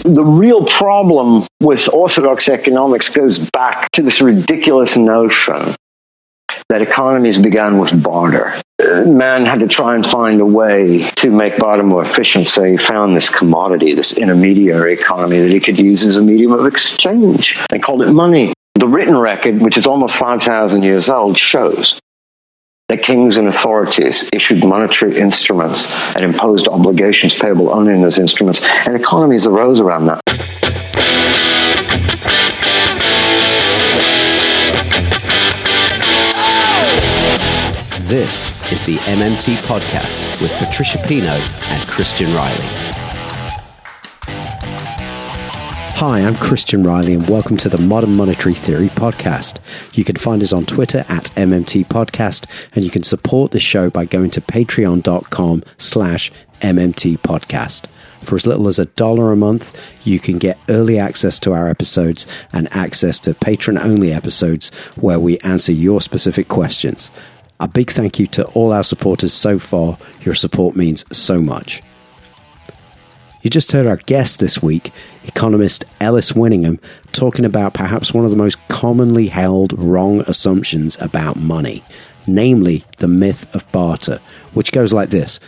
The real problem with orthodox economics goes back to this ridiculous notion that economies began with barter. Man had to try and find a way to make barter more efficient, so he found this commodity, this intermediary economy that he could use as a medium of exchange, and called it money. The written record, which is almost 5,000 years old, shows that kings and authorities issued monetary instruments and imposed obligations payable only in those instruments, and economies arose around that. This is the MMT Podcast with Patricia and Christian Riley. Hi, I'm Christian Riley and welcome to the Modern Monetary Theory Podcast. You can find us on Twitter at MMT Podcast, and you can support the show by going to patreon.com/MMT Podcast. For as little as $1 a month, you can get early access to our episodes and access to patron-only episodes where we answer your specific questions. A big thank you to all our supporters so far. Your support means so much. You just heard our guest this week, Economist Ellis Winningham, talking about perhaps one of the most commonly held wrong assumptions about money, namely the myth of barter, which goes like this.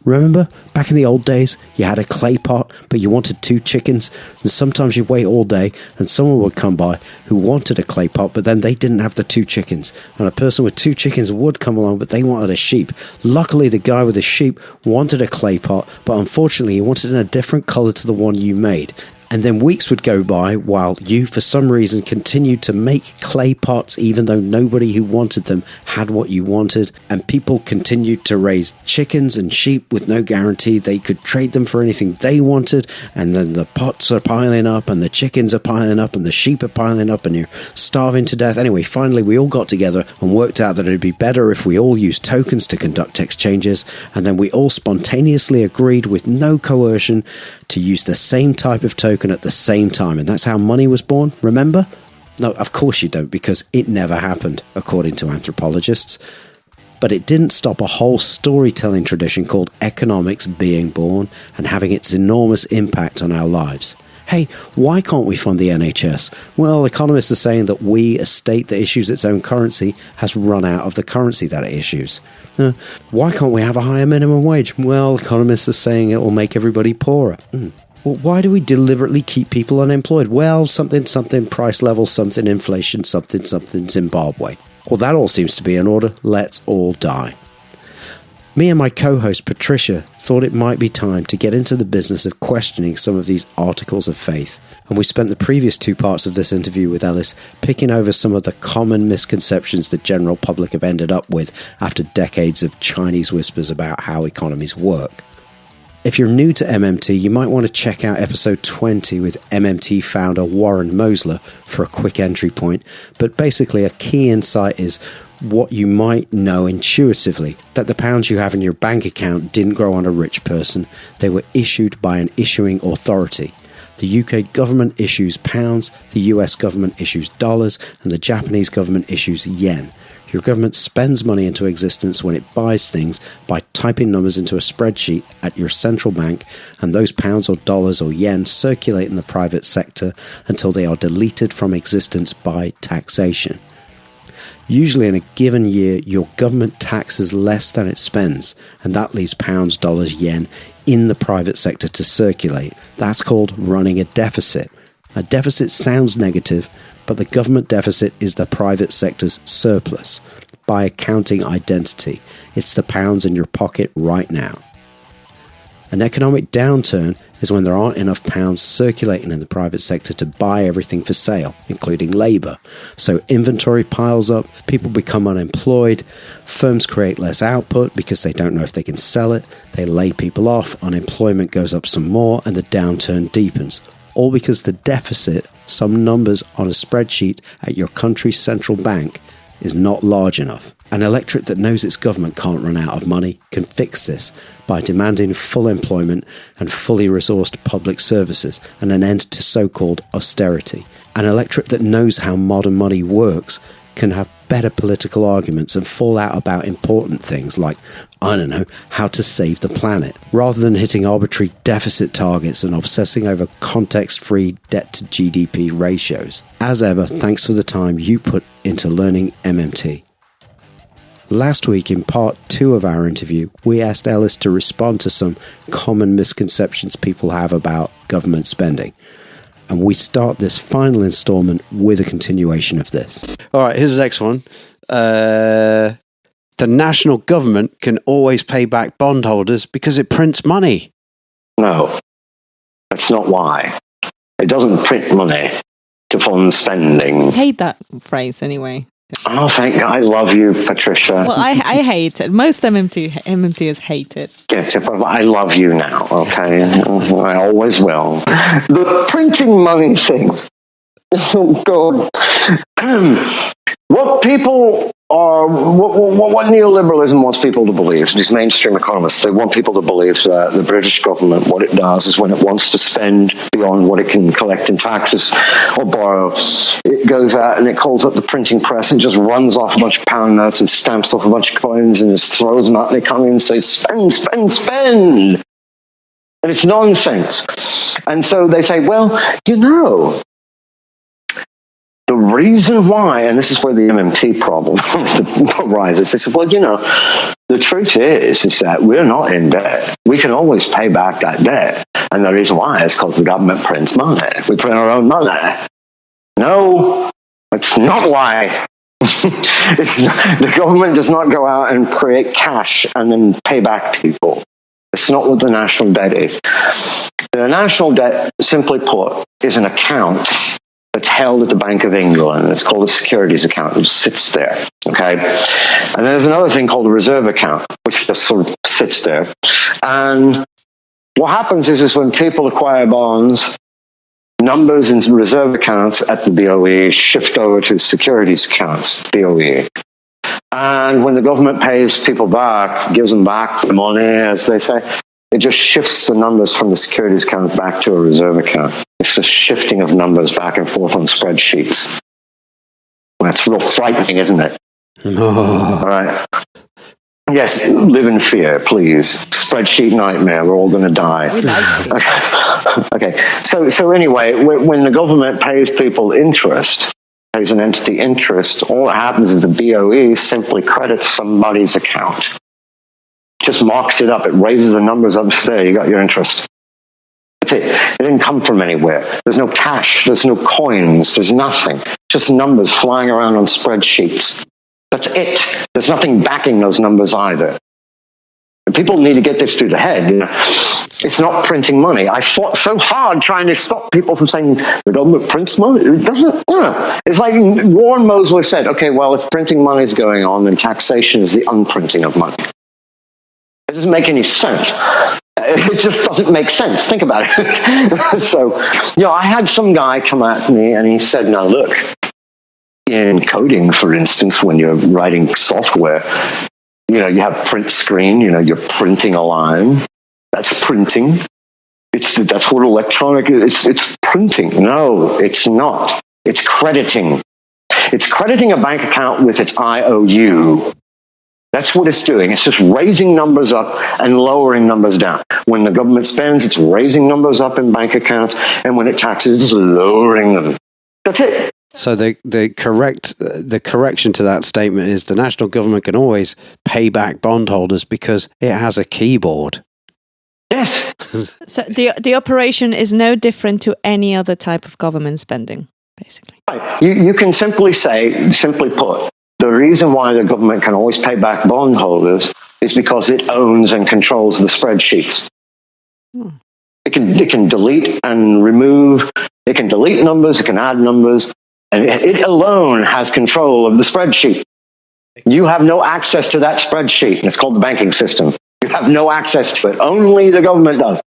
Remember, back in the old days, you had a clay pot, but you wanted 2 chickens, and sometimes you'd wait all day, and someone would come by who wanted a clay pot, but then they didn't have the 2 chickens, and a person with 2 chickens would come along, but they wanted a sheep. Luckily, the guy with the sheep wanted a clay pot, but unfortunately, he wanted it in a different color to the one you made. And then weeks would go by while you, for some reason, continued to make clay pots even though nobody who wanted them had what you wanted. And people continued to raise chickens and sheep with no guarantee they could trade them for anything they wanted. And then the pots are piling up and the chickens are piling up and the sheep are piling up and you're starving to death. Anyway, finally, we all got together and worked out that it'd be better if we all used tokens to conduct exchanges. And then we all spontaneously agreed with no coercion to use the same type of token at the same time, and that's how money was born, remember? No, of course you don't, because it never happened, according to anthropologists. But it didn't stop a whole storytelling tradition called economics being born and having its enormous impact on our lives. Hey, why can't we fund the NHS? Well, economists are saying that we, a state that issues its own currency, has run out of the currency that it issues. Why can't we have a higher minimum wage? Well, economists are saying it will make everybody poorer. Well, why do we deliberately keep people unemployed? Well, something, price level, something, inflation, something, Zimbabwe. Well, that all seems to be in order. Let's all die. Me and my co-host Patricia thought it might be time to get into the business of questioning some of these articles of faith. And we spent the previous 2 parts of this interview with Ellis picking over some of the common misconceptions the general public have ended up with after decades of Chinese whispers about how economies work. If you're new to MMT, you might want to check out episode 20 with MMT founder Warren Mosler for a quick entry point. But basically, a key insight is what you might know intuitively, that the pounds you have in your bank account didn't grow on a rich person. They were issued by an issuing authority. The UK government issues pounds, the US government issues dollars, and the Japanese government issues yen. Your government spends money into existence when it buys things by typing numbers into a spreadsheet at your central bank, and those pounds or dollars or yen circulate in the private sector until they are deleted from existence by taxation. Usually in a given year, your government taxes less than it spends, and that leaves pounds, dollars, yen in the private sector to circulate. That's called running a deficit. A deficit sounds negative, but the government deficit is the private sector's surplus. By accounting identity, it's the pounds in your pocket right now. An economic downturn is when there aren't enough pounds circulating in the private sector to buy everything for sale, including labour. So inventory piles up, people become unemployed, firms create less output because they don't know if they can sell it, they lay people off, unemployment goes up some more, and the downturn deepens. All because the deficit, some numbers on a spreadsheet at your country's central bank, is not large enough. An electorate that knows its government can't run out of money can fix this by demanding full employment and fully resourced public services and an end to so-called austerity. An electorate that knows how modern money works can have better political arguments and fall out about important things like, I don't know, how to save the planet, rather than hitting arbitrary deficit targets and obsessing over context-free debt-to-GDP ratios. As ever, thanks for the time you put into learning MMT. Last week, in part 2 of our interview, we asked Ellis to respond to some common misconceptions people have about government spending. And we start this final instalment with a continuation of this. All right, here's the next one. The national government can always pay back bondholders because it prints money. No, that's not why. It doesn't print money to fund spending. I hate that phrase anyway. Oh, thank God. I love you, Patricia. Well, I hate it. Most MMTers hate it. Yes, but I love you now, okay? I always will. The printing money thing. Oh, God. What neoliberalism wants people to believe, these mainstream economists, they want people to believe that the British government, what it does is when it wants to spend beyond what it can collect in taxes or borrow, it goes out and it calls up the printing press and just runs off a bunch of pound notes and stamps off a bunch of coins and just throws them out and they come in and say, spend, spend, spend. And it's nonsense. And so they say, well, the reason why, and this is where the MMT problem arises, they said, well, the truth is that we're not in debt. We can always pay back that debt. And the reason why is because the government prints money. We print our own money. No, it's not why. The government does not go out and create cash and then pay back people. It's not what the national debt is. The national debt, simply put, is an account that's held at the Bank of England. It's called a securities account. It just sits there, okay? And there's another thing called a reserve account, which just sort of sits there. And what happens is when people acquire bonds, numbers in reserve accounts at the BOE shift over to securities accounts, BOE. And when the government pays people back, gives them back the money, as they say, it just shifts the numbers from the securities account back to a reserve account. It's the shifting of numbers back and forth on spreadsheets. That's real frightening, isn't it? All right. Yes, live in fear, please. Spreadsheet nightmare. We're all going to die. We like it. Okay. So anyway, when the government pays people interest, pays an entity interest, all that happens is the BOE simply credits somebody's account. Just marks it up. It raises the numbers up. There, you got your interest. That's it. It didn't come from anywhere. There's no cash. There's no coins. There's nothing. Just numbers flying around on spreadsheets. That's it. There's nothing backing those numbers either. People need to get this through the head. It's not printing money. I fought so hard trying to stop people from saying the government prints money. It doesn't. It's like Warren Mosley said, okay, well, if printing money is going on, then taxation is the unprinting of money. It doesn't make any sense. It just doesn't make sense. Think about it. So, I had some guy come at me and he said, now look, in coding, for instance, when you're writing software, you have print screen, you're printing a line. That's printing. That's what electronic is. It's printing. No, it's not. It's crediting. It's crediting a bank account with its IOU. That's what it's doing. It's just raising numbers up and lowering numbers down. When the government spends, it's raising numbers up in bank accounts, and when it taxes, it's lowering them. That's it. So the correction to that statement is the national government can always pay back bondholders because it has a keyboard. Yes. So the operation is no different to any other type of government spending, basically. Right. You can simply put, the reason why the government can always pay back bondholders is because it owns and controls the spreadsheets. It can delete and remove. It can delete numbers. It can add numbers. And it alone has control of the spreadsheet. You have no access to that spreadsheet. And it's called the banking system. You have no access to it. Only the government does.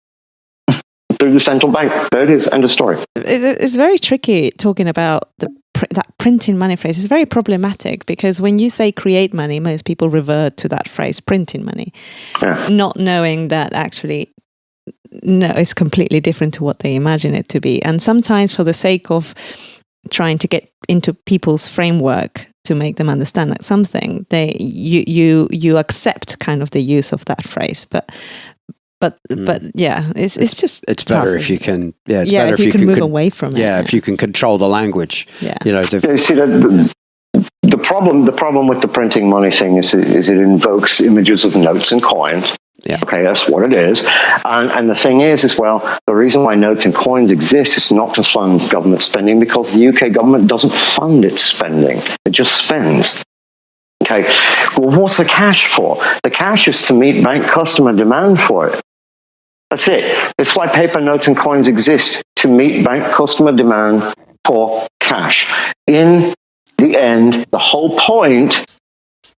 Through the central bank. There it is. End of story. It's very tricky talking about that printing money phrase. It's very problematic because when you say create money, most people revert to that phrase, printing money, not knowing that actually, no, it's completely different to what they imagine it to be. And sometimes for the sake of trying to get into people's framework, to make them understand that something, you accept kind of the use of that phrase, but yeah, it's just it's tough. better if you can better if you can move away from it. Yeah, if you can control the language. Yeah, you see the problem with the printing money thing is it invokes images of notes and coins. Yeah. Okay, that's what it is. And the thing is, as well, the reason why notes and coins exist is not to fund government spending, because the UK government doesn't fund its spending. It just spends. Okay, well, what's the cash for? The cash is to meet bank customer demand for it. That's it. That's why paper notes and coins exist, to meet bank customer demand for cash. In the end, the whole point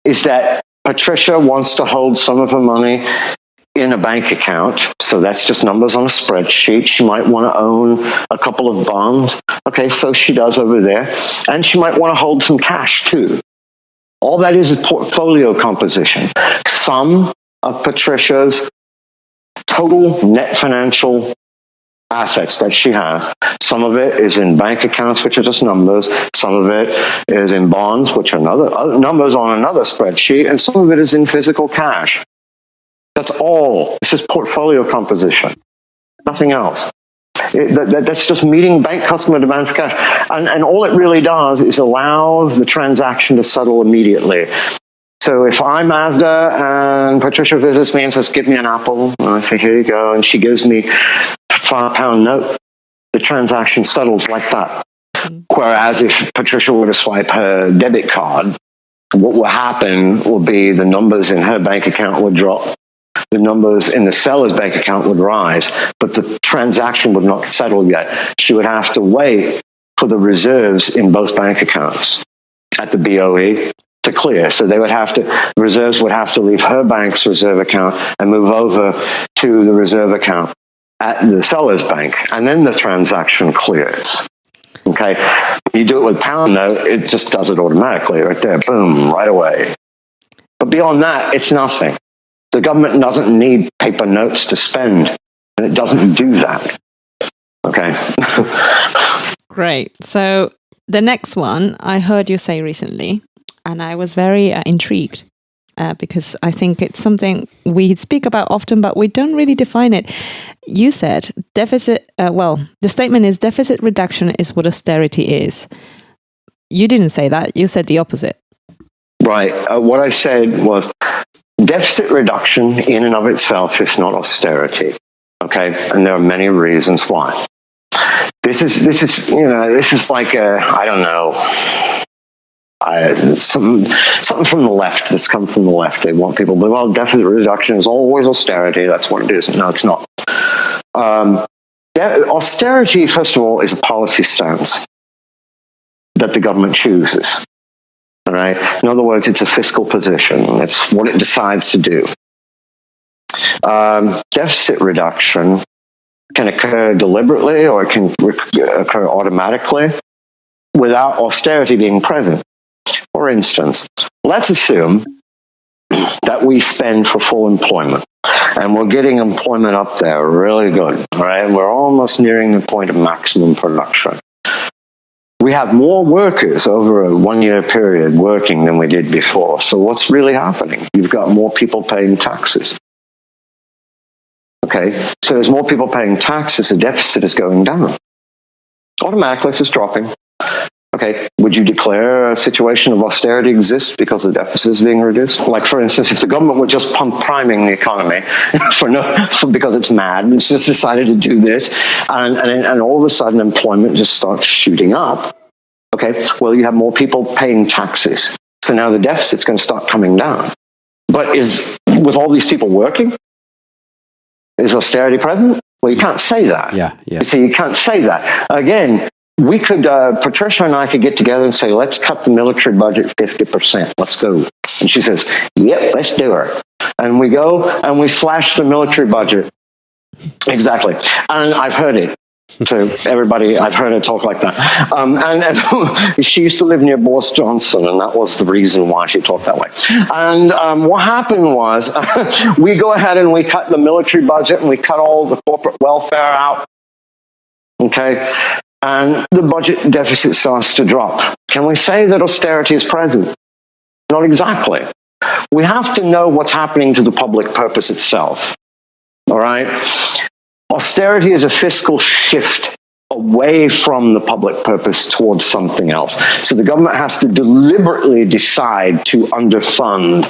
is that Patricia wants to hold some of her money in a bank account. So that's just numbers on a spreadsheet. She might want to own a couple of bonds. Okay, so she does over there. And she might want to hold some cash too. All that is portfolio composition. Some of Patricia's total net financial assets that she has. Some of it is in bank accounts, which are just numbers. Some of it is in bonds, which are other numbers on another spreadsheet. And some of it is in physical cash. That's all. This is portfolio composition. Nothing else. That's just meeting bank customer demand for cash. And all it really does is allow the transaction to settle immediately. So if I'm Mazda and Patricia visits me and says, give me an apple, and I say, here you go, and she gives me a £5 note, the transaction settles like that. Whereas if Patricia were to swipe her debit card, what will happen will be the numbers in her bank account would drop, the numbers in the seller's bank account would rise, but the transaction would not settle yet. She would have to wait for the reserves in both bank accounts at the BOE to clear. So reserves would have to leave her bank's reserve account and move over to the reserve account at the seller's bank. And then the transaction clears. Okay. You do it with pound note, it just does it automatically right there. Boom, right away. But beyond that, it's nothing. The government doesn't need paper notes to spend, and it doesn't do that. Okay. Great. So the next one I heard you say recently, and I was very intrigued because I think it's something we speak about often, but we don't really define it. You said deficit, the statement is deficit reduction is what austerity is. You didn't say that. You said the opposite. Right. What I said was deficit reduction in and of itself is not austerity. Okay. And there are many reasons why. This is like I don't know. Something from the left that's come from the left. They want people to, well, deficit reduction is always austerity. That's what it is. No, it's not. Austerity, first of all, is a policy stance that the government chooses. All right. In other words, it's a fiscal position. It's what it decides to do. Deficit reduction can occur deliberately or it can occur automatically without austerity being present. For instance, let's assume that we spend for full employment and we're getting employment up there really good. All right. We're almost nearing the point of maximum production. We have more workers over a 1-year period working than we did before. So what's really happening? You've got more people paying taxes. Okay, so there's more people paying taxes, the deficit is going down. Automatically, it's just dropping. Okay, would you declare a situation of austerity exists because the deficit is being reduced? Like, for instance, if the government were just priming the economy because it's mad, it's just decided to do this, and all of a sudden employment just starts shooting up. Okay, well, you have more people paying taxes, so now the deficit's going to start coming down. But with all these people working, is austerity present? Well, you can't say that. Yeah. You see, you can't say that. Again, we could, Patricia and I could get together and say, let's cut the military budget 50%. Let's go. And she says, yep, let's do it. And we go and we slash the military budget. Exactly. And I've heard it. So everybody, I've heard her talk like that. And she used to live near Boris Johnson, and that was the reason why she talked that way. And what happened was we go ahead and we cut the military budget and we cut all the corporate welfare out. Okay. and the budget deficit starts to drop. Can we say that austerity is present? Not exactly. We have to know what's happening to the public purpose itself. All right? Austerity is a fiscal shift away from the public purpose towards something else. So the government has to deliberately decide to underfund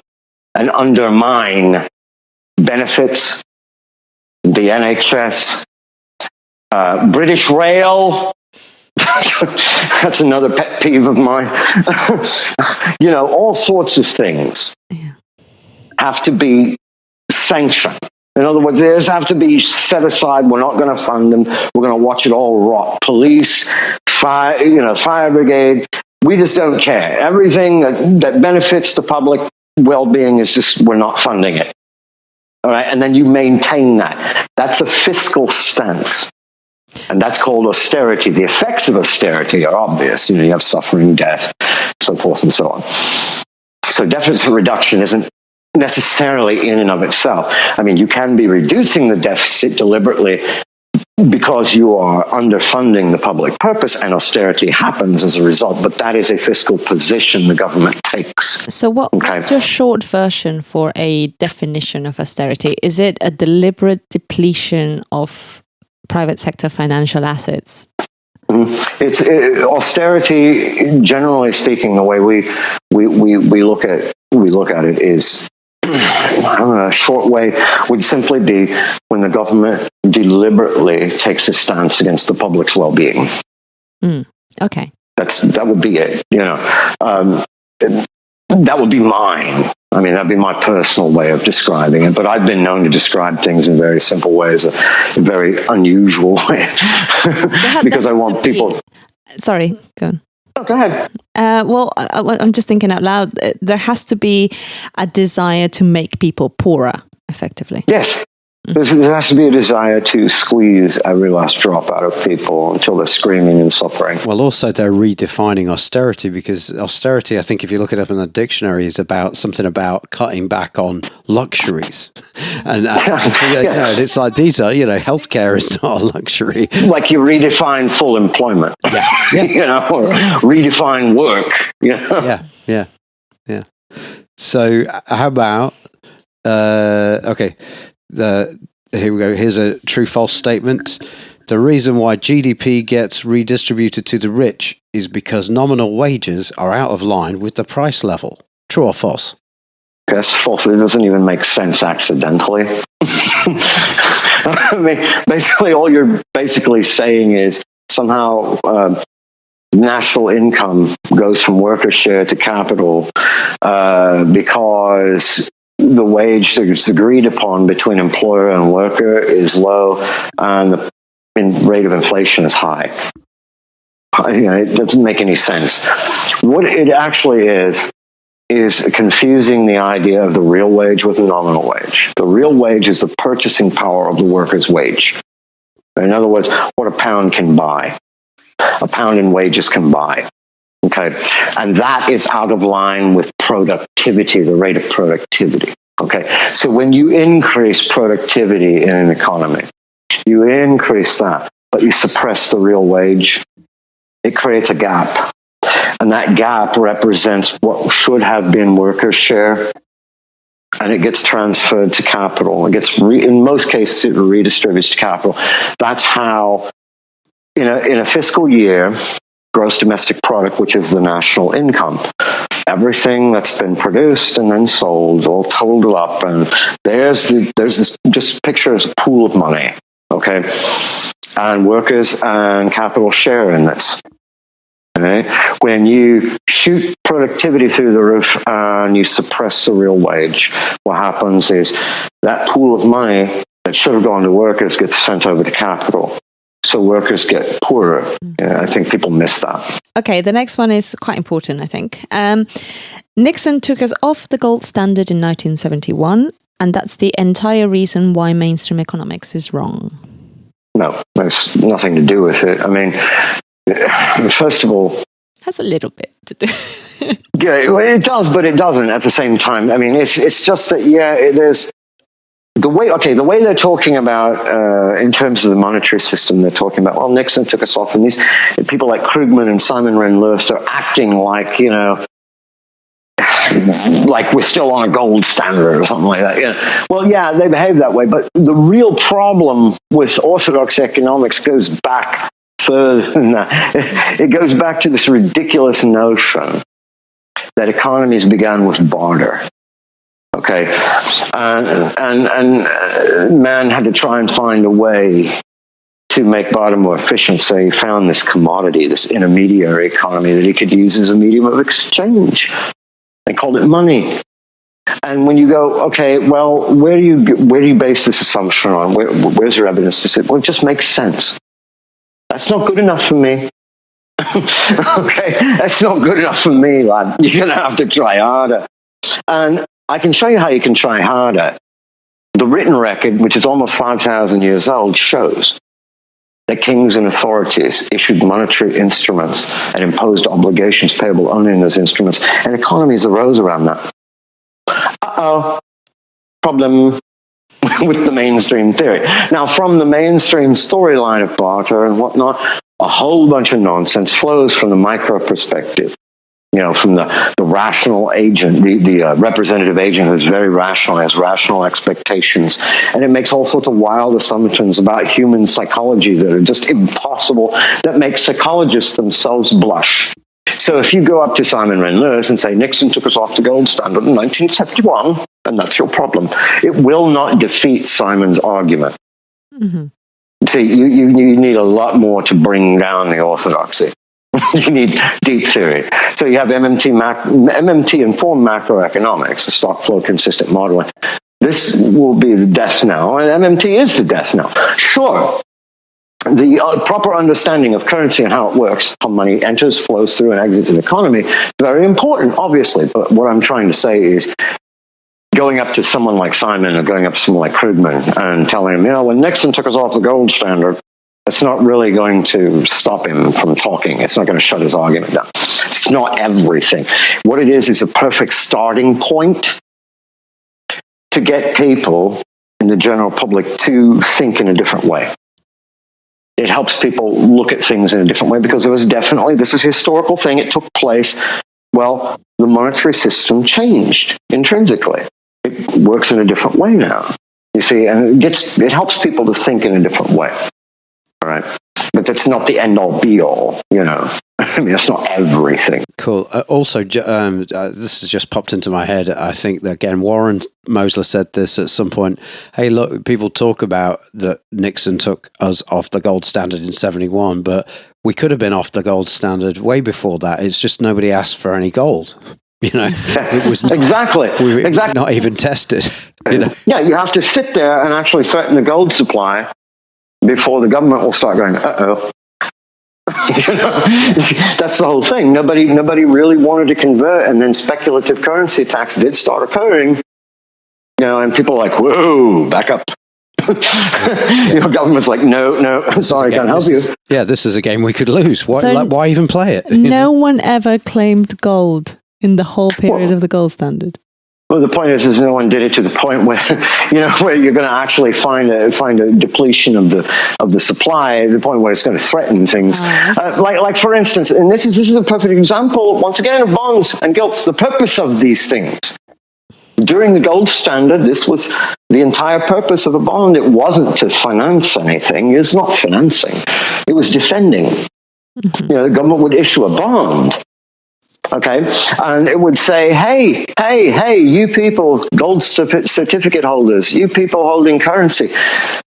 and undermine benefits, the NHS, British Rail. That's another pet peeve of mine. All sorts of things have to be sanctioned. In other words, these have to be set aside. We're not going to fund them. We're going to watch it all rot. Police, fire brigade. We just don't care. Everything that benefits the public well-being is just, we're not funding it. All right, and then you maintain that. That's a fiscal stance. And that's called austerity. The effects of austerity are obvious. You have suffering, death, so forth and so on. So deficit reduction isn't necessarily in and of itself. I mean, you can be reducing the deficit deliberately because you are underfunding the public purpose, and austerity happens as a result. But that is a fiscal position the government takes. So what's your short version for a definition of austerity? Is it a deliberate depletion of private sector financial assets? It's austerity. Generally speaking, the way we look at it is, a short way would simply be when the government deliberately takes a stance against the public's well-being. Okay, that would be it. That would be mine. I mean, that'd be my personal way of describing it. But I've been known to describe things in very simple ways, a very unusual way, because I want people. Sorry, go on. Oh, go ahead. I'm just thinking out loud. There has to be a desire to make people poorer, effectively. Yes. There has to be a desire to squeeze every last drop out of people until they're screaming and suffering. Well, also they're redefining austerity, because austerity, I think if you look it up in the dictionary, is about something about cutting back on luxuries. And it's like, these are, healthcare is not a luxury. Like you redefine full employment, or redefine work. Yeah. So how about, here we go. Here's a true-false statement. The reason why GDP gets redistributed to the rich is because nominal wages are out of line with the price level. True or false? That's false. It doesn't even make sense accidentally. I mean, basically, all you're basically saying is somehow national income goes from worker share to capital because the wage that's agreed upon between employer and worker is low, and the rate of inflation is high. It doesn't make any sense. What it actually is confusing the idea of the real wage with the nominal wage. The real wage is the purchasing power of the worker's wage. In other words, what a pound can buy. A pound in wages can buy. Okay, and that is out of line with productivity, the rate of productivity. Okay, so when you increase productivity in an economy, you increase that, but you suppress the real wage, it creates a gap. And that gap represents what should have been worker share, and it gets transferred to capital. It gets, in most cases, it redistributes to capital. That's how, in a fiscal year, gross domestic product, which is the national income, everything that's been produced and then sold, all totaled up, and there's this, just picture as a pool of money, okay? And workers and capital share in this. Okay? When you shoot productivity through the roof and you suppress the real wage, what happens is that pool of money that should have gone to workers gets sent over to capital. So workers get poorer. I think people miss that. Okay, the next one is quite important, I think. Nixon took us off the gold standard in 1971, and that's the entire reason why mainstream economics is wrong. No, there's nothing to do with it. I mean, first of all, has a little bit to do. Yeah, well, it does, but it doesn't at the same time. I mean, it's just that, there's the way they're talking about in terms of the monetary system, they're talking about, well, Nixon took us off, and these people like Krugman and Simon Wren-Lewis are acting like, like we're still on a gold standard or something like that. Well, yeah, they behave that way, but the real problem with orthodox economics goes back further than that. It goes back to this ridiculous notion that economies began with barter. Okay, and man had to try and find a way to make barter more efficient, so he found this commodity, this intermediary economy that he could use as a medium of exchange. They called it money. And when you go, okay, well, where do you base this assumption on? Where's your evidence to say? Well, it just makes sense. That's not good enough for me. Okay, that's not good enough for me, lad. You're going to have to try harder. And I can show you how you can try harder. The written record, which is almost 5,000 years old, shows that kings and authorities issued monetary instruments and imposed obligations payable only in those instruments, and economies arose around that. Problem with the mainstream theory. Now, from the mainstream storyline of barter and whatnot, a whole bunch of nonsense flows from the micro perspective. From the rational agent, the representative agent who's very rational, has rational expectations. And it makes all sorts of wild assumptions about human psychology that are just impossible, that make psychologists themselves blush. So if you go up to Simon Wren-Lewis and say, Nixon took us off the gold standard in 1971, and that's your problem, it will not defeat Simon's argument. Mm-hmm. See, you need a lot more to bring down the orthodoxy. You need deep theory. So you have MMT-informed macroeconomics, the stock flow consistent modeling. This will be the death knell, and MMT is the death knell. Sure, the proper understanding of currency and how it works, how money enters, flows through, and exits an economy, very important, obviously. But what I'm trying to say is, going up to someone like Simon or going up to someone like Krugman and telling him, when Nixon took us off the gold standard, it's not really going to stop him from talking. It's not going to shut his argument down. It's not everything. What it is a perfect starting point to get people in the general public to think in a different way. It helps people look at things in a different way because this is a historical thing. It took place. Well, the monetary system changed intrinsically. It works in a different way now. You see, and it helps people to think in a different way. All right. But that's not the end-all, be-all, I mean, that's not everything. Cool. Also, this has just popped into my head. I think that, again, Warren Mosler said this at some point. Hey, look, people talk about that Nixon took us off the gold standard in 71, but we could have been off the gold standard way before that. It's just nobody asked for any gold. It was exactly not even tested. Yeah, you have to sit there and actually threaten the gold supply before the government will start going, uh-oh. That's the whole thing. Nobody really wanted to convert, and then speculative currency attacks did start occurring. And people are like, whoa, back up. Government's like, no, sorry, can't help you. Yeah, this is a game we could lose. Why even play it? No one ever claimed gold in the whole period of the gold standard. Well, the point is no one did it to the point where, where you're going to actually find a depletion of the supply, the point where it's going to threaten things. Like for instance, and this is a perfect example, once again, of bonds and gilts. The purpose of these things. During the gold standard, this was the entire purpose of a bond. It wasn't to finance anything. It's not financing. It was defending. Mm-hmm. The government would issue a bond. Okay, and it would say, hey, you people, gold certificate holders, you people holding currency,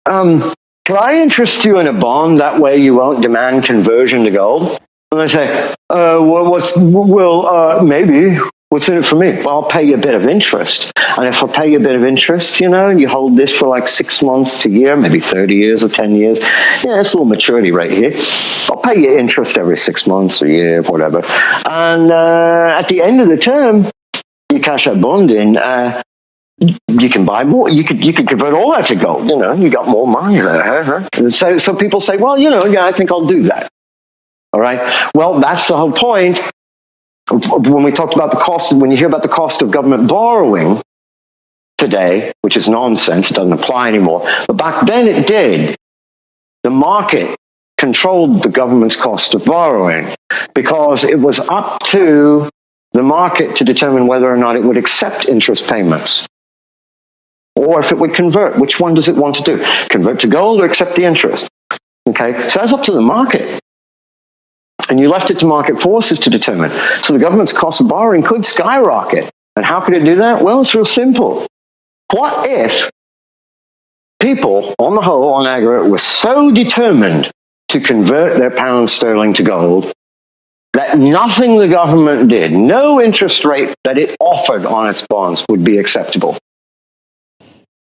can I interest you in a bond? That way you won't demand conversion to gold. And they say, maybe. What's in it for me? Well, I'll pay you a bit of interest. And if I pay you a bit of interest, you hold this for like 6 months to a year, maybe 30 years or 10 years. Yeah, it's a little maturity right here. I'll pay you interest every 6 months or a year, whatever. And at the end of the term, you cash that bond in, you can buy more. You could convert all that to gold. You got more money there. And so people say, well, I think I'll do that. All right. Well, that's the whole point. When we talked about the cost, when you hear about the cost of government borrowing, today, which is nonsense, doesn't apply anymore. But back then it did. The market controlled the government's cost of borrowing because it was up to the market to determine whether or not it would accept interest payments or if it would convert. Which one does it want to do? Convert to gold or accept the interest? Okay, so that's up to the market. And you left it to market forces to determine. So the government's cost of borrowing could skyrocket. And how could it do that? Well, it's real simple. What if people, on the whole, on aggregate, were so determined to convert their pound sterling to gold that nothing the government did, no interest rate that it offered on its bonds would be acceptable?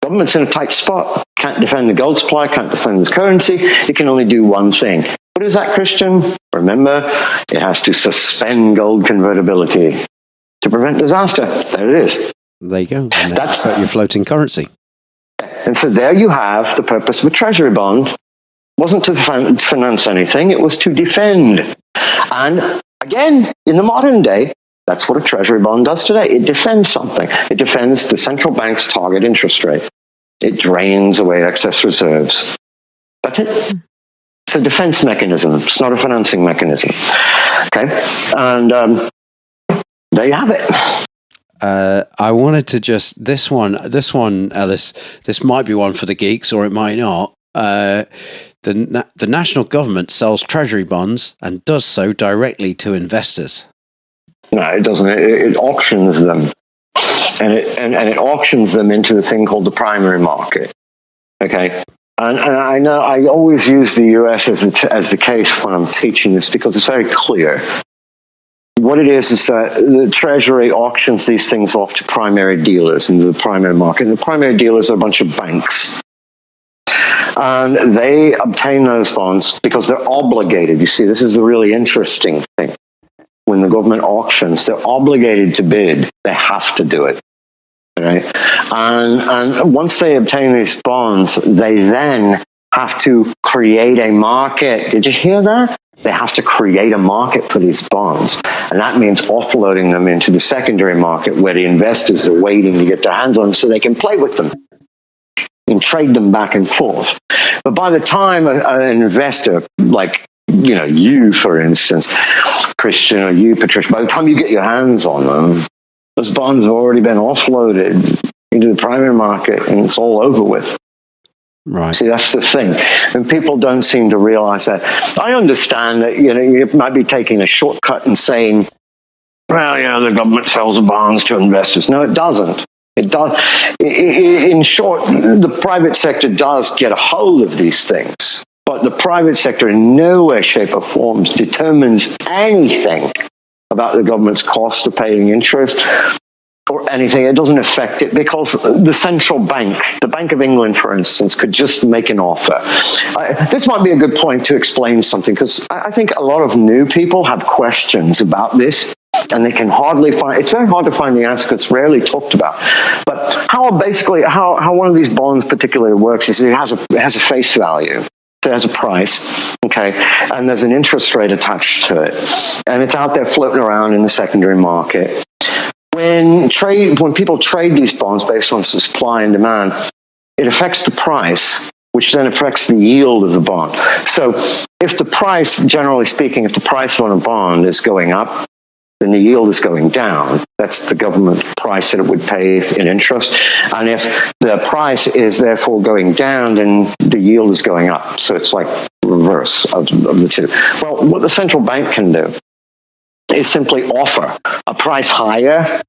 Government's in a tight spot. Can't defend the gold supply, can't defend its currency. It can only do one thing. What is that, Christian? Remember, it has to suspend gold convertibility to prevent disaster. There it is. There you go. And that's your floating currency. And so there you have the purpose of a treasury bond. It wasn't to finance anything, it was to defend. And again, in the modern day, that's what a treasury bond does today. It defends something. It defends the central bank's target interest rate. It drains away excess reserves. That's it. It's a defense mechanism. It's not a financing mechanism. Okay? And there you have it. I wanted to just, this one, Ellis, this might be one for the geeks or it might not. The national government sells treasury bonds and does so directly to investors. No, it doesn't. It auctions them. And it auctions them into the thing called the primary market. Okay? And I know I always use the US as the case when I'm teaching this because it's very clear. What it is that the Treasury auctions these things off to primary dealers into the primary market. And the primary dealers are a bunch of banks. And they obtain those bonds because they're obligated. You see, this is the really interesting thing. When the government auctions, they're obligated to bid. They have to do it. Right? And once they obtain these bonds, they then have to create a market. Did you hear that? They have to create a market for these bonds. And that means offloading them into the secondary market where the investors are waiting to get their hands on them so they can play with them and trade them back and forth. But by the time an investor, like, you, for instance, Christian, or you, Patricia, by the time you get your hands on them, those bonds have already been offloaded into the primary market and it's all over with. Right. See, that's the thing. And people don't seem to realize that. I understand that, you might be taking a shortcut and saying, well, the government sells the bonds to investors. No, it doesn't. It does. In short, the private sector does get a hold of these things. But the private sector in no way, shape, or form determines anything about the government's cost of paying interest or anything. It doesn't affect it because the central bank, the Bank of England, for instance, could just make an offer. This might be a good point to explain something because I think a lot of new people have questions about this and they can hardly find, it's very hard to find the answer because it's rarely talked about. But how one of these bonds particularly works is it has a face value. It has a price, okay, and there's an interest rate attached to it, and it's out there floating around in the secondary market. When people trade these bonds based on supply and demand, it affects the price, which then affects the yield of the bond. So if the price, generally speaking, if the price on a bond is going up, then the yield is going down. That's the government price that it would pay in interest. And if the price is therefore going down, then the yield is going up. So it's like reverse of the two. Well, what the central bank can do is simply offer a price higher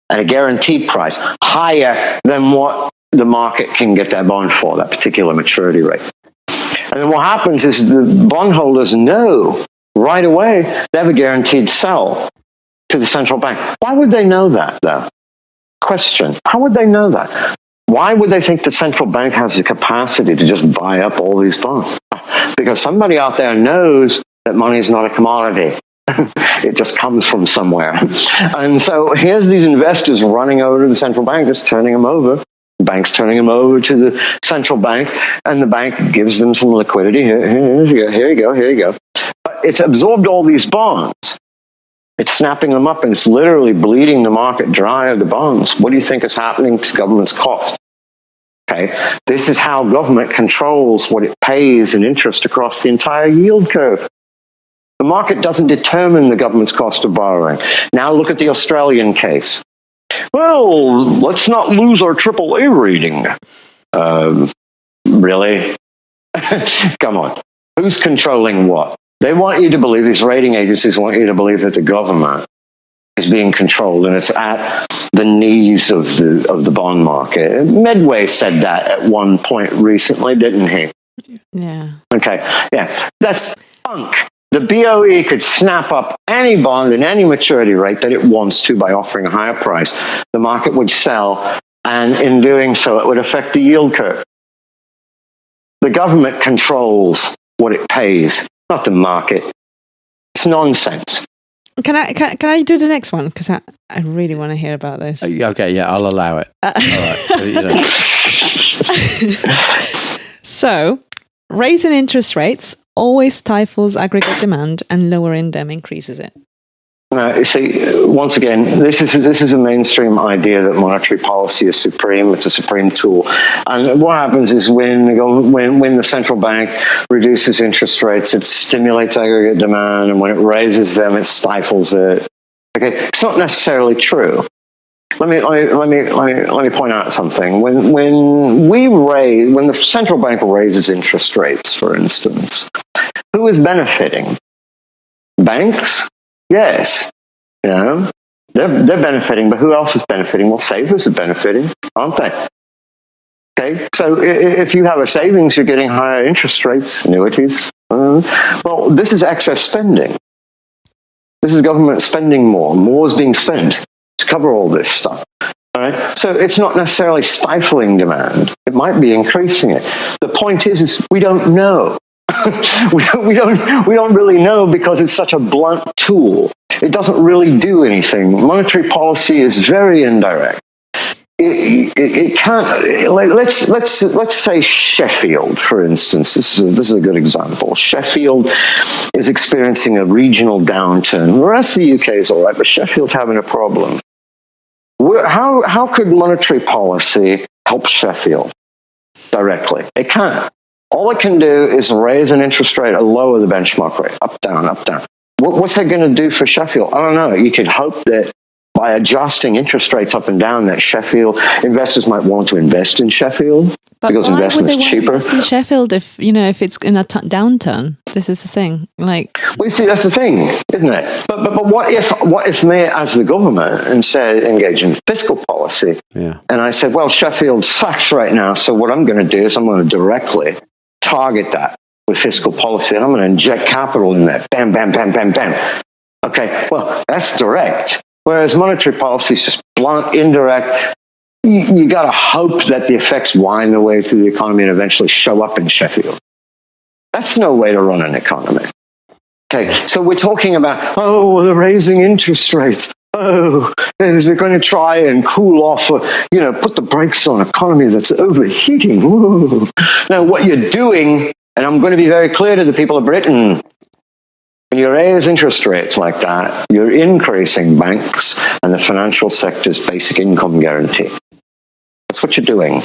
and a guaranteed price higher than what the market can get that bond for, that particular maturity rate. And then what happens is the bondholders know right away they have a guaranteed sell to the central bank. Why would they know that, though? Question. How would they know that? Why would they think the central bank has the capacity to just buy up all these bonds? Because somebody out there knows that money is not a commodity. It just comes from somewhere. And so here's these investors running over to the central bank, just turning them over. The bank's turning them over to the central bank, and the bank gives them some liquidity. Here you go. But it's absorbed all these bonds. It's snapping them up, and it's literally bleeding the market dry of the bonds. What do you think is happening to government's cost? Okay, this is how government controls what it pays in interest across the entire yield curve. The market doesn't determine the government's cost of borrowing. Now look at the Australian case. Well, let's not lose our AAA rating. Really? Come on. Who's controlling what? They want you to believe, these rating agencies want you to believe that the government is being controlled and it's at the knees of the bond market. Medway said that at one point recently, didn't he? Yeah. Okay, yeah. That's punk. The BOE could snap up any bond and any maturity rate that it wants to by offering a higher price. The market would sell, and in doing so, it would affect the yield curve. The government controls what it pays, not the market. It's nonsense. Can I do the next one? Because I really want to hear about this. Okay, yeah, I'll allow it. All right. So, raising interest rates always stifles aggregate demand, and lowering them increases it. You see, once again, this is a mainstream idea that monetary policy is supreme. It's a supreme tool. And what happens is when the central bank reduces interest rates, it stimulates aggregate demand, and when it raises them, it stifles it. Okay, it's not necessarily true. Let me point out something. When the central bank raises interest rates, for instance, who is benefiting? Banks? Yes. Yeah. They're benefiting, but who else is benefiting? Well, savers are benefiting, aren't they? Okay. So if you have a savings, you're getting higher interest rates, annuities. Well, this is excess spending. This is government spending more. More is being spent to cover all this stuff. All right? So it's not necessarily stifling demand. It might be increasing it. The point is we don't know. we don't really know because it's such a blunt tool. It doesn't really do anything. Monetary policy is very indirect. It can't. Let's say Sheffield, for instance. This is a good example. Sheffield is experiencing a regional downturn. The rest of the UK is all right, but Sheffield's having a problem. How could monetary policy help Sheffield directly? It can't. All it can do is raise an interest rate or lower the benchmark rate, up, down, up, down. What's that going to do for Sheffield? I don't know. You could hope that by adjusting interest rates up and down, that Sheffield investors might want to invest in Sheffield because investment is cheaper. Invest in Sheffield if it's in a downturn? This is the thing. Well, you see, that's the thing, isn't it? But what if me as the government instead engage in fiscal policy? Yeah. And I said, well, Sheffield sucks right now, so what I'm going to do is I'm going to directly target that with fiscal policy, and I'm going to inject capital in there. Bam, bam, bam, bam, bam. Okay, well, that's direct. Whereas monetary policy is just blunt, indirect. You got to hope that the effects wind their way through the economy and eventually show up in Sheffield. That's no way to run an economy. Okay, so we're talking about, they're raising interest rates. They're going to try and cool off, put the brakes on an economy that's overheating. Ooh. Now, what you're doing, and I'm going to be very clear to the people of Britain, when you raise interest rates like that, you're increasing banks and the financial sector's basic income guarantee. That's what you're doing.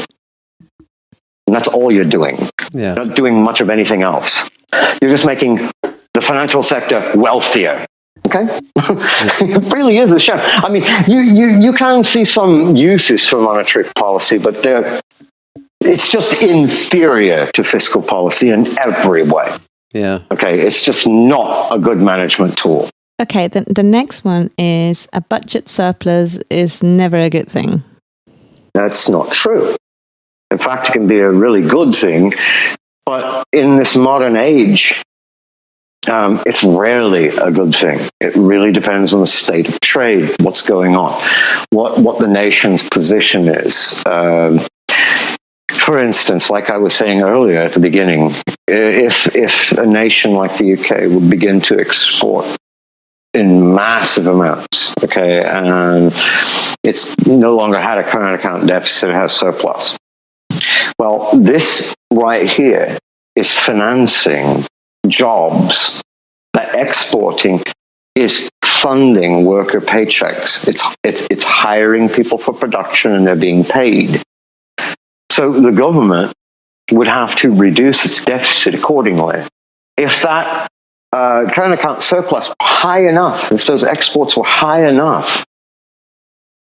And that's all you're doing. Yeah. You're not doing much of anything else. You're just making the financial sector wealthier. Okay? It really is a shame. I mean, you can see some uses for monetary policy, but it's just inferior to fiscal policy in every way. Yeah. Okay, it's just not a good management tool. Okay, the next one is a budget surplus is never a good thing. That's not true. In fact, it can be a really good thing, but in this modern age, it's rarely a good thing. It really depends on the state of trade, what's going on, what the nation's position is. For instance, like I was saying earlier at the beginning, if a nation like the UK would begin to export in massive amounts, okay, and it's no longer had a current account deficit, it has surplus. Well, this right here is financing jobs that exporting is funding worker paychecks. It's hiring people for production, and they're being paid. So the government would have to reduce its deficit accordingly. If that current account surplus were high enough, if those exports were high enough,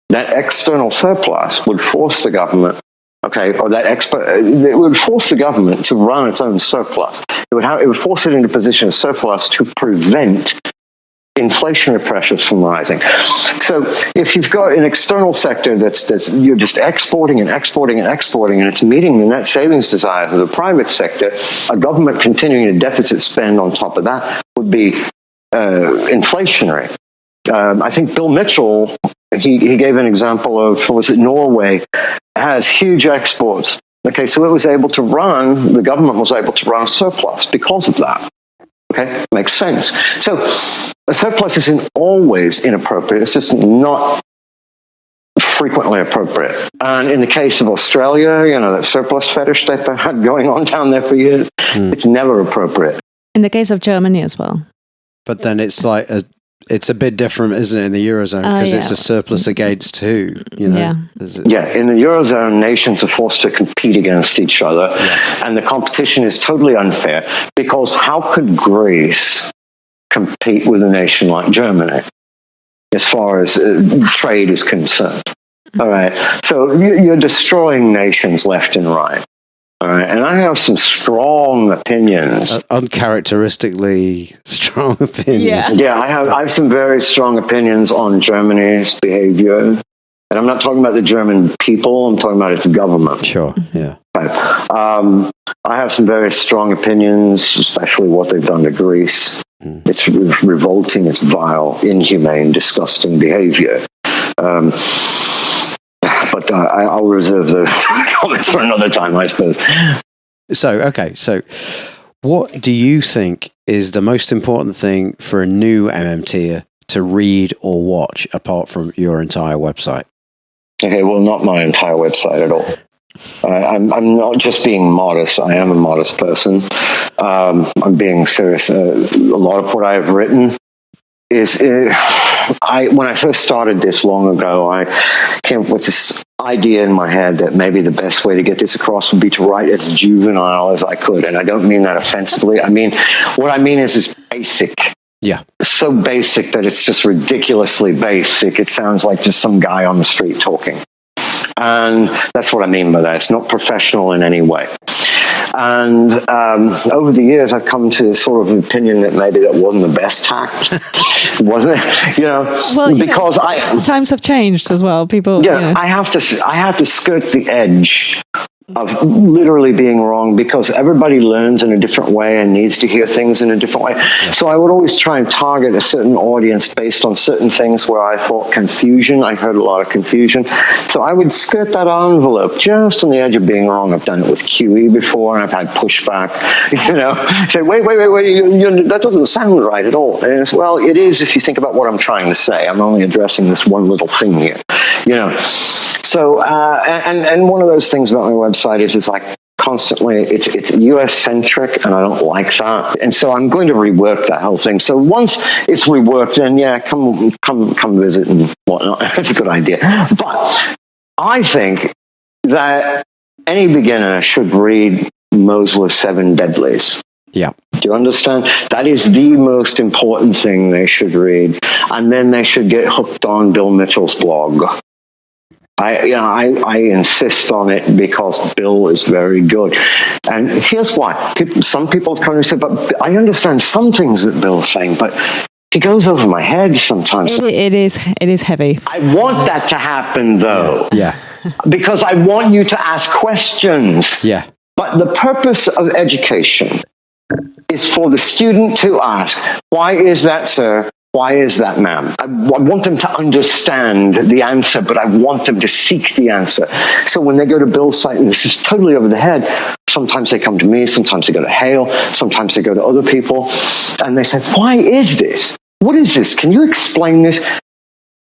that external surplus would force the government, it would force the government to run its own surplus. It would force it into a position of surplus to prevent inflationary pressures from rising. So if you've got an external sector that's you're just exporting and exporting and exporting, and it's meeting the net savings desires of the private sector, a government continuing to deficit spend on top of that would be inflationary. I think Bill Mitchell, he gave an example of, was it Norway, has huge exports. Okay, so the government was able to run a surplus because of that. Okay, makes sense. So a surplus isn't always inappropriate. It's just not frequently appropriate. And in the case of Australia, that surplus fetish they've had going on down there for years, it's never appropriate. In the case of Germany as well. But then it's like it's a bit different, isn't it, in the Eurozone? Because it's a surplus against who? Yeah, in the Eurozone, nations are forced to compete against each other, and the competition is totally unfair, because how could Greece compete with a nation like Germany as far as trade is concerned? All right, so you're destroying nations left and right. All right, and I have some strong opinions. Uncharacteristically strong opinions. Yeah, I have some very strong opinions on Germany's behavior. And I'm not talking about the German people, I'm talking about its government. Sure, yeah. Right. I have some very strong opinions, especially what they've done to Greece. It's revolting, it's vile, inhumane, disgusting behavior. But I'll reserve the comments for another time, I suppose. So what do you think is the most important thing for a new MMTer to read or watch, apart from your entire website? Okay, well, not my entire website at all. I'm not just being modest. I am a modest person. I'm being serious. A lot of what I've written is... when I first started this long ago, I came up with this idea in my head that maybe the best way to get this across would be to write as juvenile as I could. And I don't mean that offensively. What I mean is basic. Yeah. So basic that it's just ridiculously basic. It sounds like just some guy on the street talking. And that's what I mean by that. It's not professional in any way. And over the years, I've come to sort of an opinion that maybe that wasn't the best tact, wasn't it? Well, because times have changed as well. People, I have to skirt the edge of literally being wrong, because everybody learns in a different way and needs to hear things in a different way. So I would always try and target a certain audience based on certain things where I thought confusion. I heard a lot of confusion. So I would skirt that envelope just on the edge of being wrong. I've done it with QE before, and I've had pushback, say, wait, that doesn't sound right at all. And it's, well, it is if you think about what I'm trying to say. I'm only addressing this one little thing here, So, and one of those things about my website is it's like constantly, it's US centric, and I don't like that. And so I'm going to rework that whole thing. So once it's reworked, then come visit and whatnot. That's a good idea. But I think that any beginner should read Moseley's 7 Deadlies. Yeah. Do you understand? That is the most important thing they should read. And then they should get hooked on Bill Mitchell's blog. I insist on it because Bill is very good. And here's why. Some people come and say, but I understand some things that Bill's saying, but he goes over my head sometimes. It is heavy. I want that to happen, though. Yeah. Because I want you to ask questions. Yeah. But the purpose of education is for the student to ask, why is that, sir? Why is that, ma'am? I want them to understand the answer, but I want them to seek the answer. So when they go to Bill's site, and this is totally over the head, sometimes they come to me, sometimes they go to Hale, sometimes they go to other people, and they say, why is this? What is this? Can you explain this?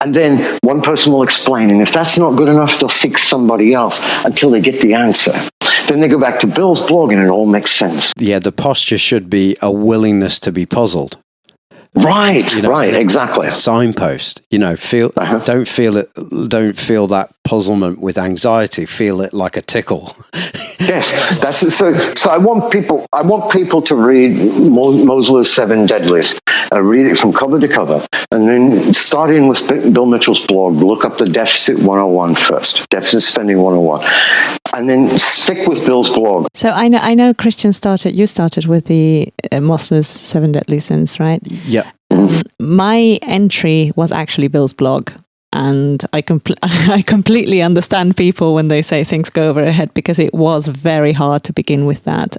And then one person will explain, and if that's not good enough, they'll seek somebody else until they get the answer. Then they go back to Bill's blog, and it all makes sense. Yeah, the posture should be a willingness to be puzzled. Right, right, exactly. It's a signpost. Don't feel that puzzlement with anxiety. Feel it like a tickle. Yes, that's so. So I want people to read Mosley's Seven Deadlies. Read it from cover to cover, and then starting with Bill Mitchell's blog, look up the Deficit 101 first, Deficit Spending 101, and then stick with Bill's blog. So I know Christian you started with the Mosley's Seven Deadly Sins, right? Yeah. My entry was actually Bill's blog. And I completely understand people when they say things go over their head, because it was very hard to begin with that.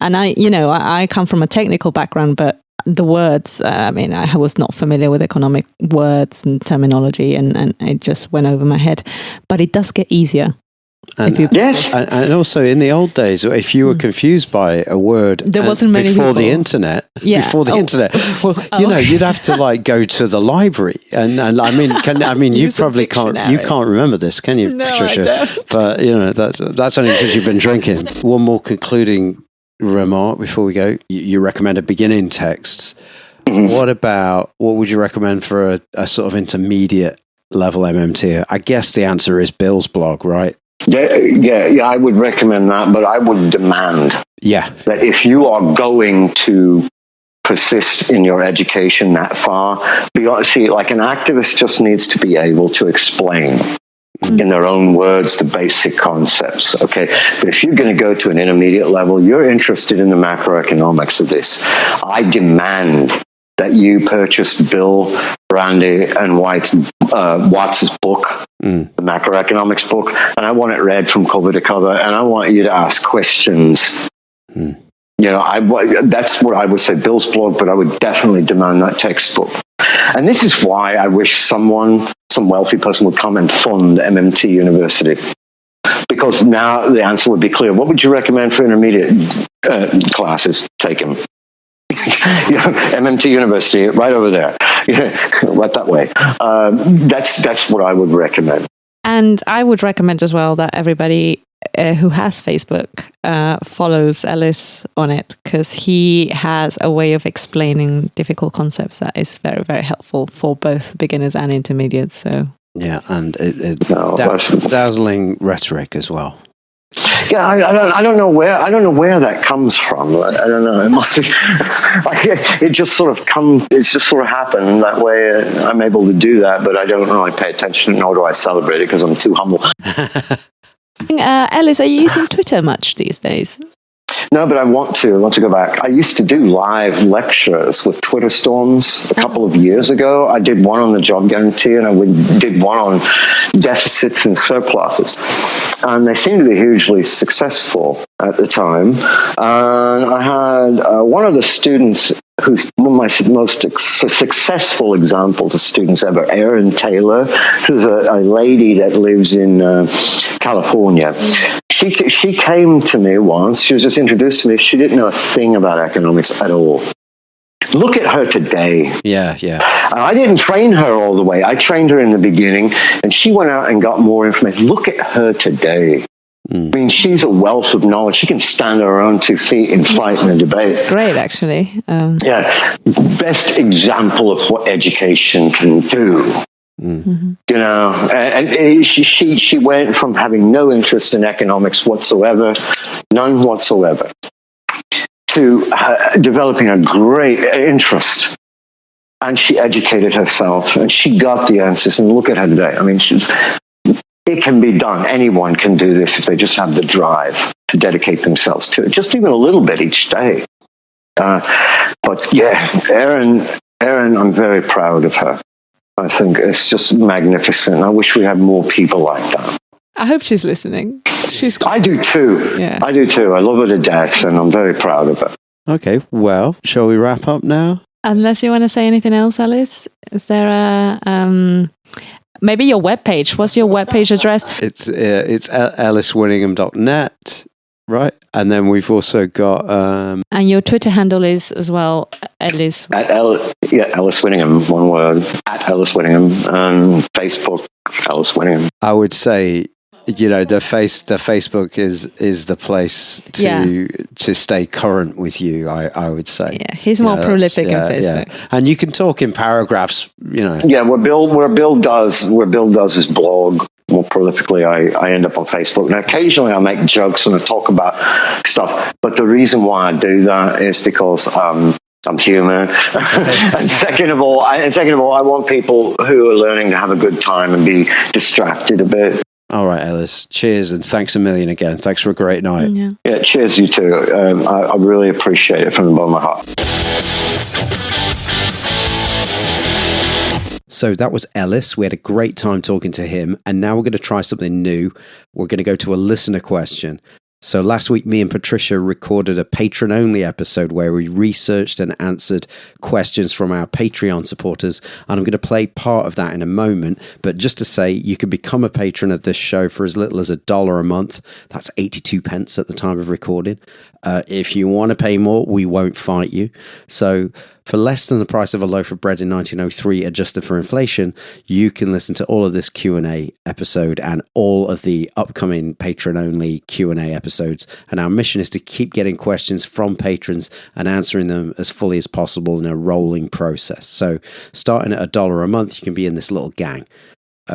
And I come from a technical background, but the words, I was not familiar with economic words and terminology, and it just went over my head. But it does get easier. And, yes, and also in the old days, if you were confused by a word, there wasn't many before people. The internet. Yeah. Before the internet, well, you'd have to go to the library, and you probably can't remember this, can you, no, Patricia? I don't. But that's only because you've been drinking. One more concluding remark before we go. You recommended beginning texts. Mm-hmm. What would you recommend for a sort of intermediate level MMT? I guess the answer is Bill's blog, right? Yeah, I would recommend that, but I would demand that if you are going to persist in your education that far, like an activist just needs to be able to explain in their own words the basic concepts, okay? But if you're going to go to an intermediate level, you're interested in the macroeconomics of this. I demand that you purchase Bill, Brandy, and Watts' book, the macroeconomics book, and I want it read from cover to cover, and I want you to ask questions. That's what I would say, Bill's blog, but I would definitely demand that textbook. And this is why I wish some wealthy person would come and fund MMT University. Because now the answer would be clear. What would you recommend for intermediate classes? Take them. MMT University, right over there, right that way. That's what I would recommend. And I would recommend as well that everybody who has Facebook follows Ellis on it, because he has a way of explaining difficult concepts that is very, very helpful for both beginners and intermediates. So yeah, and dazzling rhetoric as well. Yeah, I don't know where that comes from. I don't know. It must be. It just sort of happened that way. I'm able to do that, but I don't really pay attention, nor do I celebrate it because I'm too humble. Ellis, are you using Twitter much these days? No, but I want to go back. I used to do live lectures with Twitter storms a couple of years ago. I did one on the job guarantee, and I did one on deficits and surpluses. And they seemed to be hugely successful at the time. And I had one of the students who's one of my most successful examples of students ever, Erin Taylor, who's a lady that lives in California. She came to me once. She was just introduced to me. She didn't know a thing about economics at all. Look at her today. Yeah. And I didn't train her all the way. I trained her in the beginning, and she went out and got more information. Look at her today. I mean, she's a wealth of knowledge. She can stand on her own 2 feet and fight in a debate. It's great, actually. Best example of what education can do. Mm-hmm. And she went from having no interest in economics whatsoever, none whatsoever, to developing a great interest. And she educated herself, and she got the answers. And look at her today. I mean, it can be done. Anyone can do this if they just have the drive to dedicate themselves to it, just even a little bit each day. But yeah, Erin, I'm very proud of her. I think it's just magnificent. I wish we had more people like that. I hope she's listening. I do too. Yeah. I do too. I love her to death, and I'm very proud of her. Okay, well, shall we wrap up now? Unless you want to say anything else, Ellis? Is there a... maybe your webpage. What's your webpage address? It's elliswinningham.net, right? And then we've also got... and your Twitter handle is as well, Ellis... Ellis Winningham, one word. At Ellis Winningham. And Facebook, Ellis Winningham. I would say the Facebook is the place to stay current with you. I would say. Yeah, he's more prolific on Facebook. Yeah. And you can talk in paragraphs. Yeah, where Bill does his blog more prolifically, I end up on Facebook. Now, occasionally I make jokes and I talk about stuff, but the reason why I do that is because I'm human. and second of all, I want people who are learning to have a good time and be distracted a bit. All right, Ellis. Cheers, and thanks a million again. Thanks for a great night. Yeah, cheers, you too. I really appreciate it from the bottom of my heart. So that was Ellis. We had a great time talking to him, and now we're going to try something new. We're going to go to a listener question. So last week, me and Patricia recorded a patron-only episode where we researched and answered questions from our Patreon supporters, and I'm going to play part of that in a moment. But just to say, you can become a patron of this show for as little as $1 a month. That's 82 pence at the time of recording. If you want to pay more, we won't fight you. So for less than the price of a loaf of bread in 1903, adjusted for inflation, you can listen to all of this Q&A episode and all of the upcoming patron-only Q&A episodes. And our mission is to keep getting questions from patrons and answering them as fully as possible in a rolling process. So starting at $1 a month, you can be in this little gang.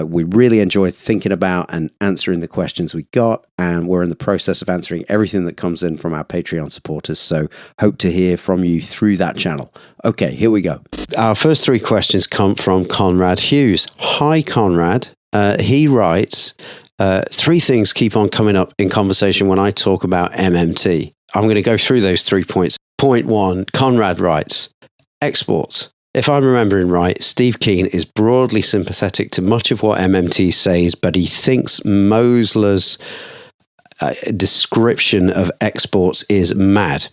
We really enjoy thinking about and answering the questions we got, and we're in the process of answering everything that comes in from our Patreon supporters, so hope to hear from you through that channel. Okay, here we go. Our first three questions come from Conrad Hughes. Hi, Conrad. He writes, three things keep on coming up in conversation when I talk about MMT. I'm going to go through those 3 points. Point one, Conrad writes, exports. If I'm remembering right, Steve Keane is broadly sympathetic to much of what MMT says, but he thinks Mosler's description of exports is mad.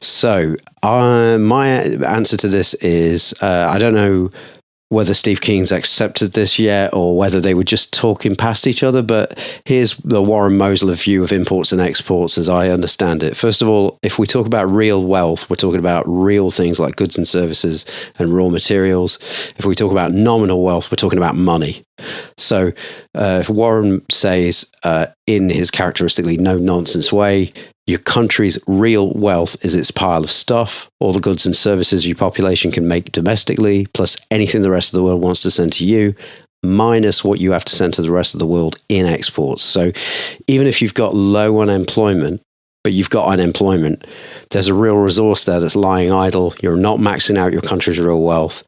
So my answer to this is, I don't know whether Steve Keane's accepted this yet or whether they were just talking past each other, but here's the Warren Mosler view of imports and exports as I understand it. First of all, if we talk about real wealth, we're talking about real things like goods and services and raw materials. If we talk about nominal wealth, we're talking about money. So if Warren says in his characteristically no-nonsense way, your country's real wealth is its pile of stuff, all the goods and services your population can make domestically, plus anything the rest of the world wants to send to you, minus what you have to send to the rest of the world in exports. So even if you've got low unemployment, but you've got unemployment, there's a real resource there that's lying idle. You're not maxing out your country's real wealth.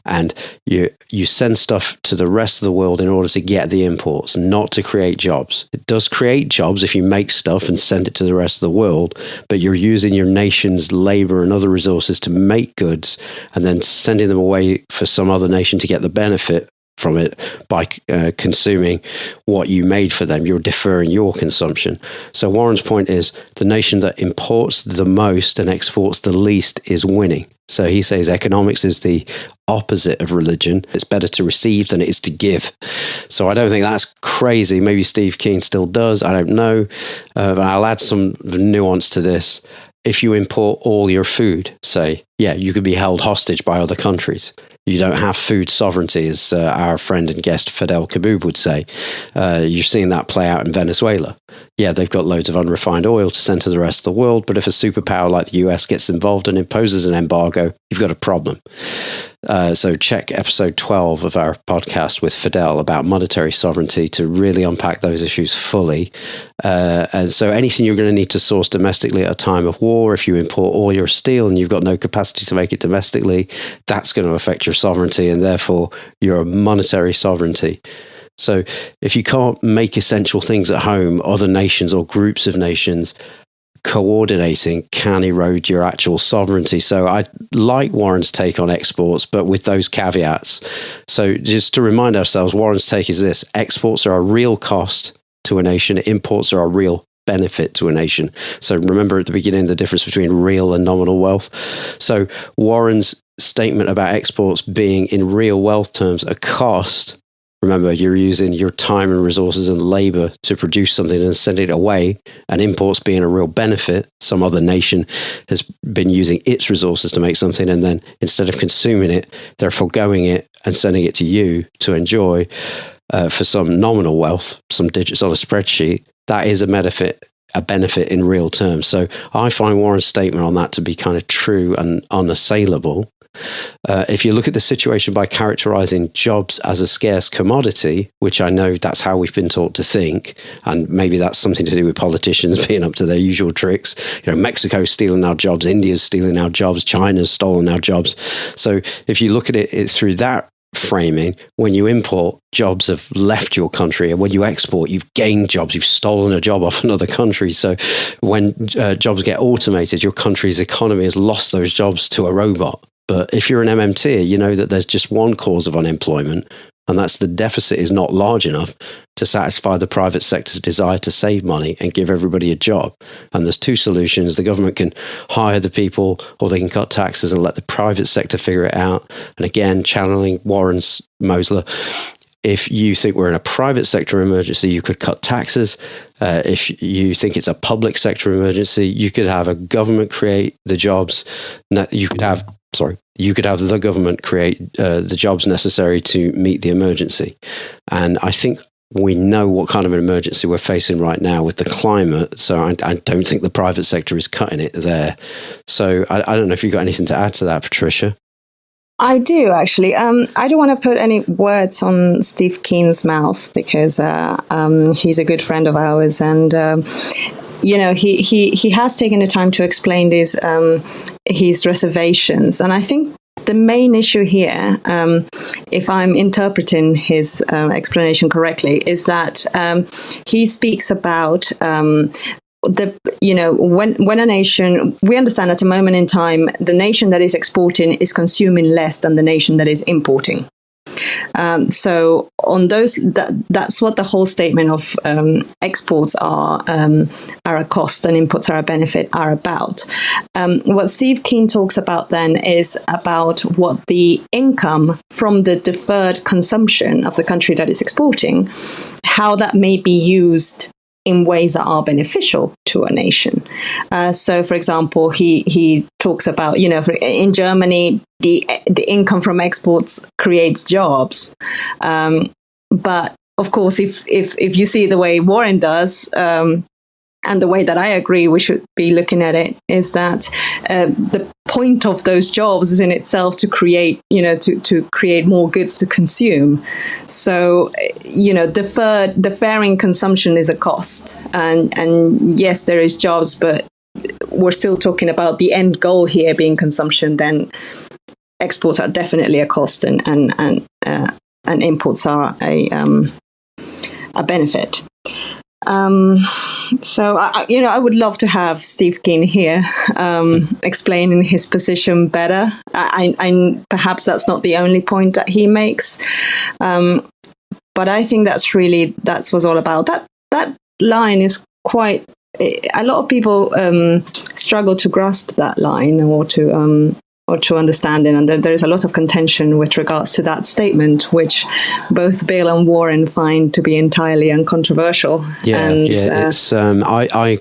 And you send stuff to the rest of the world in order to get the imports, not to create jobs. It does create jobs if you make stuff and send it to the rest of the world, but you're using your nation's labor and other resources to make goods and then sending them away for some other nation to get the benefit from it by consuming what you made for them. You're deferring your consumption. So Warren's point is the nation that imports the most and exports the least is winning. So he says economics is the opposite of religion. It's better to receive than it is to give. So I don't think that's crazy. Maybe Steve Keane still does. I don't know. But I'll add some nuance to this. If you import all your food, say, yeah, you could be held hostage by other countries. You don't have food sovereignty, as our friend and guest Fidel Kaboub would say. You're seeing that play out in Venezuela. Yeah, they've got loads of unrefined oil to send to the rest of the world, but if a superpower like the US gets involved and imposes an embargo, you've got a problem. So check episode 12 of our podcast with Fidel about monetary sovereignty to really unpack those issues fully. And so anything you're going to need to source domestically at a time of war, if you import all your steel and you've got no capacity to make it domestically, that's going to affect your sovereignty and therefore your monetary sovereignty. So if you can't make essential things at home, other nations or groups of nations coordinating can erode your actual sovereignty. So I like Warren's take on exports, but with those caveats. So just to remind ourselves, Warren's take is this: exports are a real cost to a nation, imports are a real benefit to a nation. So remember at the beginning the difference between real and nominal wealth. So Warren's statement about exports being in real wealth terms a cost. Remember, you're using your time and resources and labor to produce something and send it away, and imports being a real benefit. Some other nation has been using its resources to make something, and then instead of consuming it, they're foregoing it and sending it to you to enjoy. for some nominal wealth, some digits on a spreadsheet, that is a benefit in real terms. So I find Warren's statement on that to be kind of true and unassailable. If you look at the situation by characterizing jobs as a scarce commodity, which I know that's how we've been taught to think, and maybe that's something to do with politicians being up to their usual tricks. Mexico's stealing our jobs, India's stealing our jobs, China's stolen our jobs. So if you look at it through that framing, when you import, jobs have left your country, and when you export, you've gained jobs, you've stolen a job off another country. So when jobs get automated, your country's economy has lost those jobs to a robot. But if you're an MMT, you know that there's just one cause of unemployment, and that's the deficit is not large enough to satisfy the private sector's desire to save money and give everybody a job. And there's two solutions. The government can hire the people, or they can cut taxes and let the private sector figure it out. And again, channeling Warren's Mosler, if you think we're in a private sector emergency, you could cut taxes. If you think it's a public sector emergency, you could have a government create the jobs. You could have the government create the jobs necessary to meet the emergency. And I think we know what kind of an emergency we're facing right now with the climate. So I don't think the private sector is cutting it there. So I don't know if you've got anything to add to that, Patricia. I do, actually. I don't want to put any words on Steve Keane's mouth, because he's a good friend of ours. And, he has taken the time to explain his reservations. And I think the main issue here, if I'm interpreting his explanation correctly, is that he speaks about when a nation, we understand at a moment in time, the nation that is exporting is consuming less than the nation that is importing. So on those, that's what the whole statement of exports are a cost and imports are a benefit are about. What Steve Keane talks about then is about what the income from the deferred consumption of the country that is exporting, how that may be used in ways that are beneficial to a nation. So, for example, he talks about, in Germany, the income from exports creates jobs. But of course, if you see the way Warren does, and the way that I agree we should be looking at it, is that the point of those jobs is in itself to create, to create more goods to consume. So, deferring consumption is a cost. And yes, there is jobs, but we're still talking about the end goal here being consumption. Then exports are definitely a cost, and imports are a benefit. So, I would love to have Steve Keane here explaining his position better. I perhaps that's not the only point that he makes, but I think that's what's all about. That line is quite. A lot of people struggle to grasp that line or to understand it, and there is a lot of contention with regards to that statement, which both Bill and Warren find to be entirely uncontroversial. It's I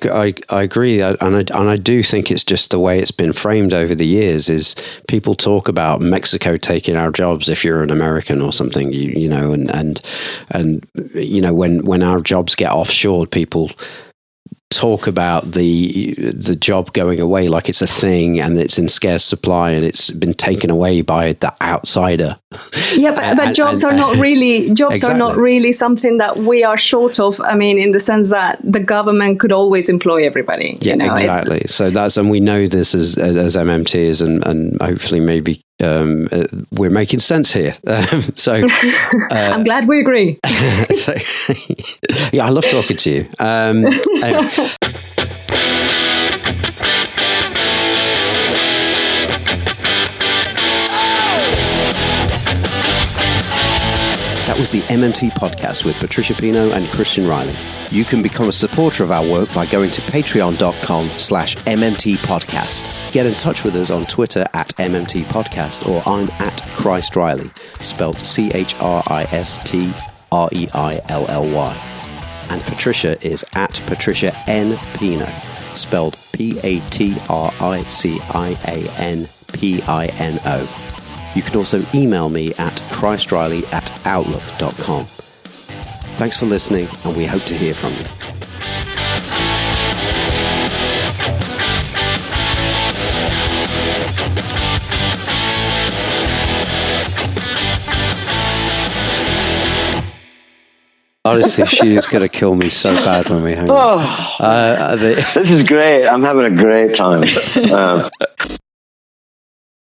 agree, and I do think it's just the way it's been framed over the years. Is people talk about Mexico taking our jobs if you're an American or something, and when our jobs get offshored, people talk about the job going away like it's a thing and it's in scarce supply and it's been taken away by the outsider. Yeah, but jobs are not really something that we are short of. I mean, in the sense that the government could always employ everybody. Exactly. So and we know this as MMTs, and hopefully maybe we're making sense here. I'm glad we agree. I love talking to you. Anyway. That was the MMT podcast with Patricia Pino and Christian Riley. You can become a supporter of our work by going to patreon.com/MMT podcast. Get in touch with us on Twitter at MMT podcast, or I'm at Christ Riley, spelled ChristReilly. And Patricia is at Patricia N. Pino, spelled PATRICIANPINO. You can also email me at christriley@outlook.com. Thanks for listening, and we hope to hear from you. Honestly, she is going to kill me so bad when we hang up. This is great. I'm having a great time.